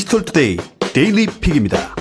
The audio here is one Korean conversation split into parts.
디지털투데이 데일리 픽입니다.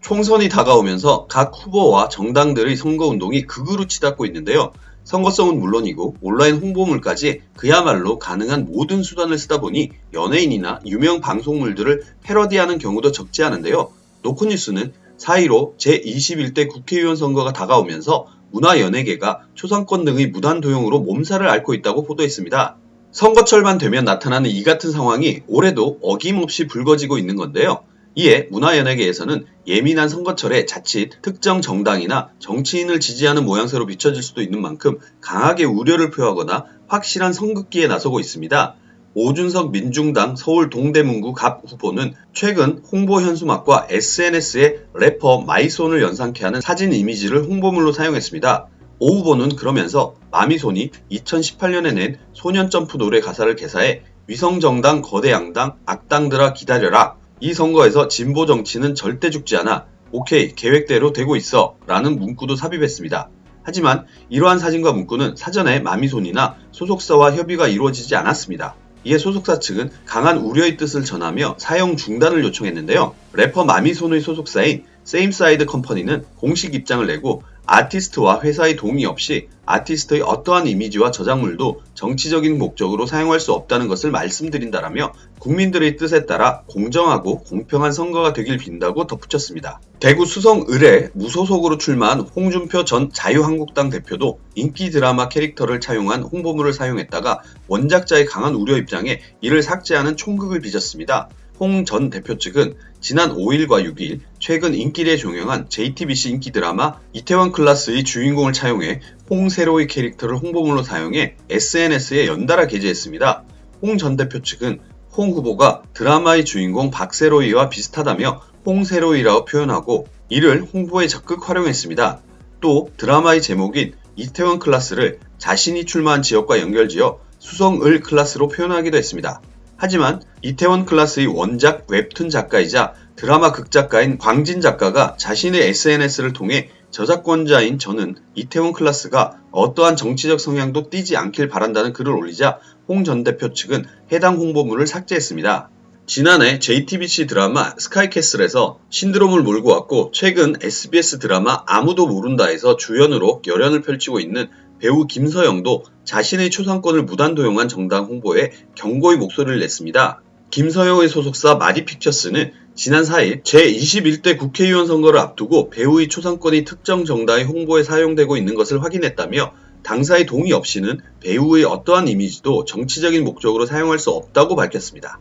총선이 다가오면서 각 후보와 정당들의 선거운동이 극으로 치닫고 있는데요. 선거성은 물론이고 온라인 홍보물까지 그야말로 가능한 모든 수단을 쓰다 보니 연예인이나 유명 방송물들을 패러디하는 경우도 적지 않은데요. 노컷뉴스는 4.15 제21대 국회의원 선거가 다가오면서 문화연예계가 초상권 등의 무단 도용으로 몸살을 앓고 있다고 보도했습니다. 선거철만 되면 나타나는 이 같은 상황이 올해도 어김없이 불거지고 있는 건데요. 이에 문화연예계에서는 예민한 선거철에 자칫 특정 정당이나 정치인을 지지하는 모양새로 비춰질 수도 있는 만큼 강하게 우려를 표하거나 확실한 선긋기에 나서고 있습니다. 오준석 민중당 서울 동대문구 갑 후보는 최근 홍보 현수막과 SNS에 래퍼 마이손을 연상케 하는 사진 이미지를 홍보물로 사용했습니다. 오 후보는 그러면서 마미손이 2018년에 낸 소년점프 노래 가사를 개사해 위성정당 거대 양당 악당들아 기다려라. 이 선거에서 진보 정치는 절대 죽지 않아. 오케이, 계획대로 되고 있어. 라는 문구도 삽입했습니다. 하지만 이러한 사진과 문구는 사전에 마미손이나 소속사와 협의가 이루어지지 않았습니다. 이에 소속사 측은 강한 우려의 뜻을 전하며 사용 중단을 요청했는데요. 래퍼 마미손의 소속사인 세임사이드 컴퍼니는 공식 입장을 내고 아티스트와 회사의 동의 없이 아티스트의 어떠한 이미지와 저작물도 정치적인 목적으로 사용할 수 없다는 것을 말씀드린다라며 국민들의 뜻에 따라 공정하고 공평한 선거가 되길 빈다고 덧붙였습니다. 대구 수성을에 무소속으로 출마한 홍준표 전 자유한국당 대표도 인기 드라마 캐릭터를 차용한 홍보물을 사용했다가 원작자의 강한 우려 입장에 이를 삭제하는 총극을 빚었습니다. 홍 전 대표 측은 지난 5일과 6일 최근 인기리에 종영한 JTBC 인기 드라마 이태원 클라스의 주인공을 차용해 홍세로의 캐릭터를 홍보물로 사용해 SNS에 연달아 게재했습니다. 홍 전 대표 측은 홍 후보가 드라마의 주인공 박세로이와 비슷하다며 홍세로이라고 표현하고 이를 홍보에 적극 활용했습니다. 또 드라마의 제목인 이태원 클라스를 자신이 출마한 지역과 연결지어 수성을 클라스로 표현하기도 했습니다. 하지만 이태원 클라스의 원작 웹툰 작가이자 드라마 극작가인 광진 작가가 자신의 SNS를 통해 저작권자인 저는 이태원 클라스가 어떠한 정치적 성향도 띠지 않길 바란다는 글을 올리자 홍 전 대표 측은 해당 홍보물을 삭제했습니다. 지난해 JTBC 드라마 스카이캐슬에서 신드롬을 몰고 왔고 최근 SBS 드라마 아무도 모른다에서 주연으로 열연을 펼치고 있는 배우 김서영도 자신의 초상권을 무단 도용한 정당 홍보에 경고의 목소리를 냈습니다. 김서영의 소속사 마디픽처스는 지난 4일 제21대 국회의원 선거를 앞두고 배우의 초상권이 특정 정당의 홍보에 사용되고 있는 것을 확인했다며 당사의 동의 없이는 배우의 어떠한 이미지도 정치적인 목적으로 사용할 수 없다고 밝혔습니다.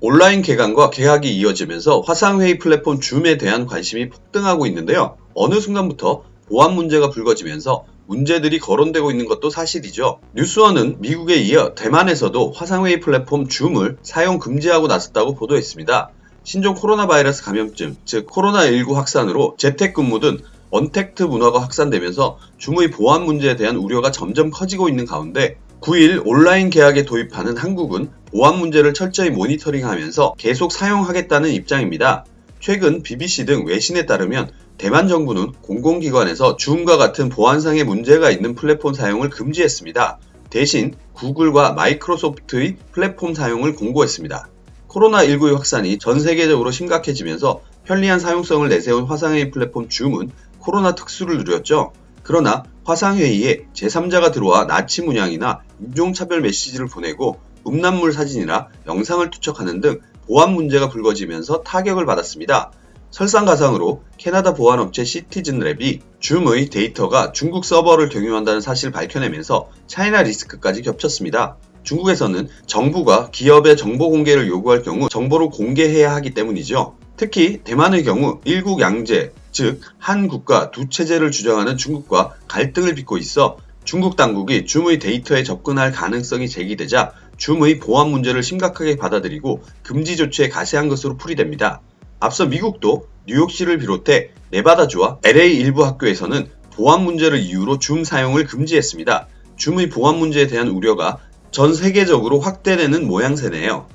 온라인 개강과 개학이 이어지면서 화상회의 플랫폼 줌에 대한 관심이 폭등하고 있는데요. 어느 순간부터 보안 문제가 불거지면서 문제들이 거론되고 있는 것도 사실이죠. 뉴스원은 미국에 이어 대만에서도 화상회의 플랫폼 줌을 사용 금지하고 나섰다고 보도했습니다. 신종 코로나 바이러스 감염증, 즉 코로나19 확산으로 재택근무 등 언택트 문화가 확산되면서 줌의 보안 문제에 대한 우려가 점점 커지고 있는 가운데 9일 온라인 개학에 도입하는 한국은 보안 문제를 철저히 모니터링하면서 계속 사용하겠다는 입장입니다. 최근 BBC 등 외신에 따르면 대만 정부는 공공기관에서 줌과 같은 보안상의 문제가 있는 플랫폼 사용을 금지했습니다. 대신 구글과 마이크로소프트의 플랫폼 사용을 공고했습니다. 코로나19의 확산이 전 세계적으로 심각해지면서 편리한 사용성을 내세운 화상회의 플랫폼 줌은 코로나 특수를 누렸죠. 그러나 화상회의에 제3자가 들어와 나치 문양이나 인종차별 메시지를 보내고 음란물 사진이나 영상을 투척하는 등 보안 문제가 불거지면서 타격을 받았습니다. 설상가상으로 캐나다 보안업체 시티즌랩이 줌의 데이터가 중국 서버를 경유한다는 사실을 밝혀내면서 차이나 리스크까지 겹쳤습니다. 중국에서는 정부가 기업의 정보 공개를 요구할 경우 정보를 공개해야 하기 때문이죠. 특히 대만의 경우 일국양제, 즉 한 국가 두 체제를 주장하는 중국과 갈등을 빚고 있어 중국 당국이 줌의 데이터에 접근할 가능성이 제기되자 줌의 보안 문제를 심각하게 받아들이고 금지 조치에 가세한 것으로 풀이됩니다. 앞서 미국도 뉴욕시를 비롯해 네바다주와 LA 일부 학교에서는 보안 문제를 이유로 줌 사용을 금지했습니다. 줌의 보안 문제에 대한 우려가 전 세계적으로 확대되는 모양새네요.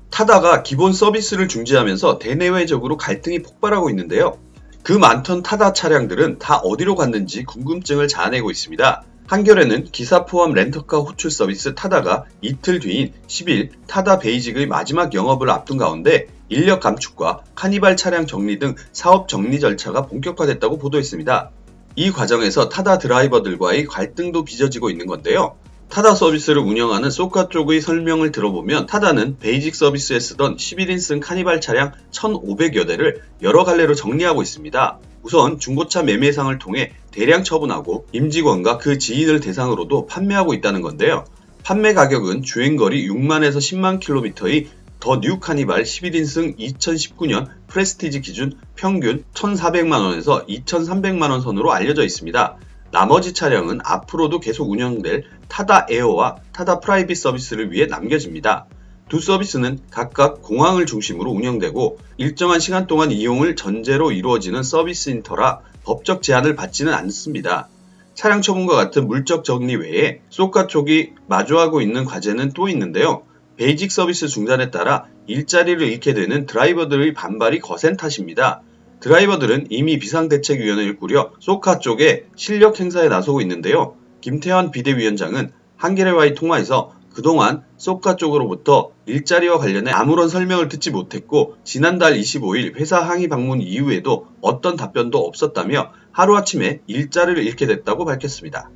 타다가 기본 서비스를 중지하면서 대내외적으로 갈등이 폭발하고 있는데요. 그 많던 타다 차량들은 다 어디로 갔는지 궁금증을 자아내고 있습니다. 한겨레는 기사 포함 렌터카 호출 서비스 타다가 이틀 뒤인 10일 타다 베이직의 마지막 영업을 앞둔 가운데 인력 감축과 카니발 차량 정리 등 사업 정리 절차가 본격화됐다고 보도했습니다. 이 과정에서 타다 드라이버들과의 갈등도 빚어지고 있는 건데요. 타다 서비스를 운영하는 쏘카 쪽의 설명을 들어보면 타다는 베이직 서비스에 쓰던 11인승 카니발 차량 1,500여 대를 여러 갈래로 정리하고 있습니다. 우선 중고차 매매상을 통해 대량 처분하고 임직원과 그 지인을 대상으로도 판매하고 있다는 건데요. 판매 가격은 주행거리 6만에서 10만 킬로미터의 더 뉴 카니발 11인승 2019년 프레스티지 기준 평균 1,400만원에서 2,300만원 선으로 알려져 있습니다. 나머지 차량은 앞으로도 계속 운영될 타다 에어와 타다 프라이빗 서비스를 위해 남겨집니다. 두 서비스는 각각 공항을 중심으로 운영되고 일정한 시간 동안 이용을 전제로 이루어지는 서비스인터라 법적 제한을 받지는 않습니다. 차량 처분과 같은 물적 정리 외에 쏘카 쪽이 마주하고 있는 과제는 또 있는데요. 베이직 서비스 중단에 따라 일자리를 잃게 되는 드라이버들의 반발이 거센 탓입니다. 드라이버들은 이미 비상대책위원회를 꾸려 쏘카 쪽에 실력 행사에 나서고 있는데요. 김태환 비대위원장은 한겨레와의 통화에서 그동안 쏘카 쪽으로부터 일자리와 관련해 아무런 설명을 듣지 못했고 지난달 25일 회사 항의 방문 이후에도 어떤 답변도 없었다며 하루아침에 일자리를 잃게 됐다고 밝혔습니다.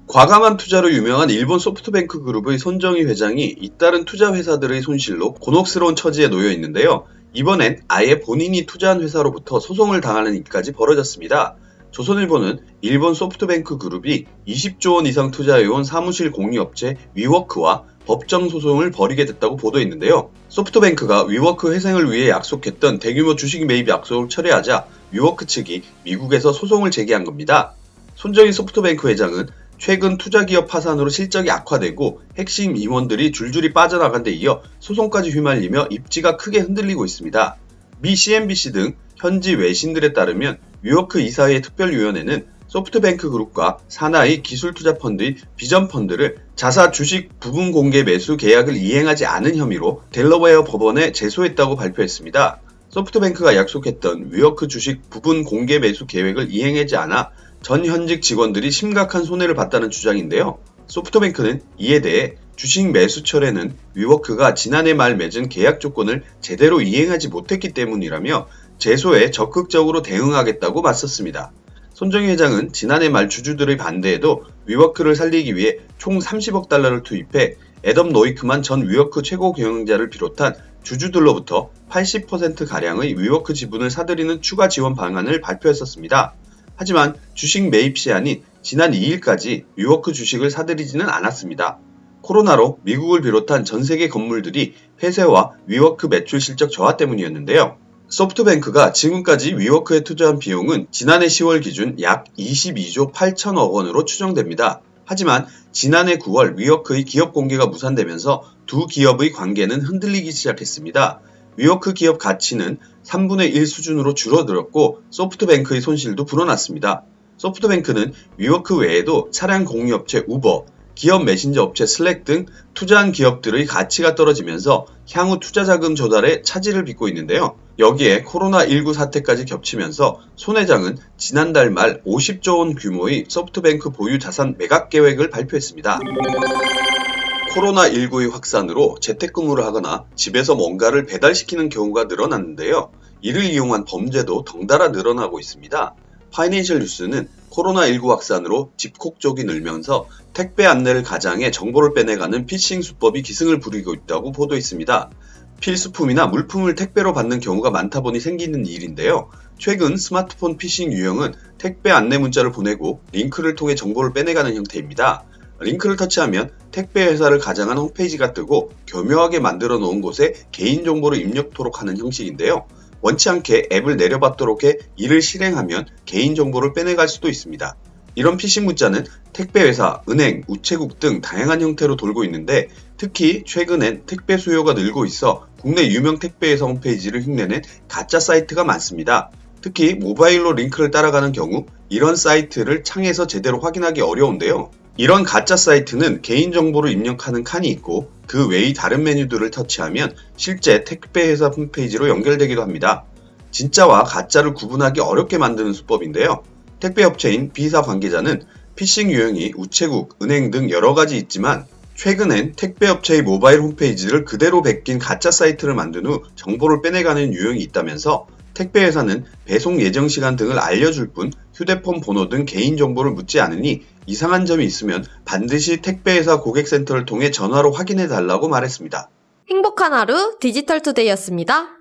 과감한 투자로 유명한 일본 소프트뱅크 그룹의 손정희 회장이 잇따른 투자 회사들의 손실로 곤혹스러운 처지에 놓여 있는데요. 이번엔 아예 본인이 투자한 회사로부터 소송을 당하는 일까지 벌어졌습니다. 조선일보는 일본 소프트뱅크 그룹이 20조 원 이상 투자해온 사무실 공유업체 위워크와 법정 소송을 벌이게 됐다고 보도했는데요. 소프트뱅크가 위워크 회생을 위해 약속했던 대규모 주식 매입 약속을 철회하자 위워크 측이 미국에서 소송을 제기한 겁니다. 손정희 소프트뱅크 회장은 최근 투자기업 파산으로 실적이 악화되고 핵심 임원들이 줄줄이 빠져나간 데 이어 소송까지 휘말리며 입지가 크게 흔들리고 있습니다. 미 CNBC 등 현지 외신들에 따르면 위워크 이사회 특별위원회는 소프트뱅크 그룹과 산하의 기술투자펀드인 비전펀드를 자사 주식 부분 공개 매수 계약을 이행하지 않은 혐의로 델러웨어 법원에 제소했다고 발표했습니다. 소프트뱅크가 약속했던 위워크 주식 부분 공개 매수 계획을 이행하지 않아 전 현직 직원들이 심각한 손해를 봤다는 주장인데요. 소프트뱅크는 이에 대해 주식 매수 철회는 위워크가 지난해 말 맺은 계약 조건을 제대로 이행하지 못했기 때문이라며 제소에 적극적으로 대응하겠다고 맞섰습니다. 손정희 회장은 지난해 말 주주들의 반대에도 위워크를 살리기 위해 총 30억 달러를 투입해 애덤 노이크만 전 위워크 최고 경영자를 비롯한 주주들로부터 80%가량의 위워크 지분을 사들이는 추가 지원 방안을 발표했었습니다. 하지만 주식 매입 시한인 지난 2일까지 위워크 주식을 사들이지는 않았습니다. 코로나로 미국을 비롯한 전 세계 건물들이 폐쇄와 위워크 매출 실적 저하 때문이었는데요. 소프트뱅크가 지금까지 위워크에 투자한 비용은 지난해 10월 기준 약 22조 8천억 원으로 추정됩니다. 하지만 지난해 9월 위워크의 기업 공개가 무산되면서 두 기업의 관계는 흔들리기 시작했습니다. 위워크 기업 가치는 3분의 1 수준으로 줄어들었고 소프트뱅크의 손실도 불어났습니다. 소프트뱅크는 위워크 외에도 차량 공유업체 우버, 기업 메신저 업체 슬랙 등 투자한 기업들의 가치가 떨어지면서 향후 투자자금 조달에 차질을 빚고 있는데요. 여기에 코로나19 사태까지 겹치면서 손 회장은 지난달 말 50조 원 규모의 소프트뱅크 보유 자산 매각 계획을 발표했습니다. 코로나19의 확산으로 재택근무를 하거나 집에서 뭔가를 배달시키는 경우가 늘어났는데요. 이를 이용한 범죄도 덩달아 늘어나고 있습니다. 파이낸셜 뉴스는 코로나19 확산으로 집콕 쪽이 늘면서 택배 안내를 가장해 정보를 빼내가는 피싱 수법이 기승을 부리고 있다고 보도했습니다. 필수품이나 물품을 택배로 받는 경우가 많다 보니 생기는 일인데요. 최근 스마트폰 피싱 유형은 택배 안내 문자를 보내고 링크를 통해 정보를 빼내가는 형태입니다. 링크를 터치하면 택배 회사를 가장한 홈페이지가 뜨고 교묘하게 만들어 놓은 곳에 개인정보를 입력토록 하는 형식인데요. 원치 않게 앱을 내려받도록 해 이를 실행하면 개인정보를 빼내갈 수도 있습니다. 이런 피싱 문자는 택배회사, 은행, 우체국 등 다양한 형태로 돌고 있는데 특히 최근엔 택배 수요가 늘고 있어 국내 유명 택배회사 홈페이지를 흉내낸 가짜 사이트가 많습니다. 특히 모바일로 링크를 따라가는 경우 이런 사이트를 창에서 제대로 확인하기 어려운데요. 이런 가짜 사이트는 개인정보를 입력하는 칸이 있고 그 외의 다른 메뉴들을 터치하면 실제 택배회사 홈페이지로 연결되기도 합니다. 진짜와 가짜를 구분하기 어렵게 만드는 수법인데요. 택배업체인 B사 관계자는 피싱 유형이 우체국, 은행 등 여러 가지 있지만 최근엔 택배업체의 모바일 홈페이지를 그대로 베낀 가짜 사이트를 만든 후 정보를 빼내가는 유형이 있다면서 택배회사는 배송 예정 시간 등을 알려줄 뿐 휴대폰 번호 등 개인정보를 묻지 않으니 이상한 점이 있으면 반드시 택배회사 고객센터를 통해 전화로 확인해 달라고 말했습니다. 행복한 하루 디지털투데이였습니다.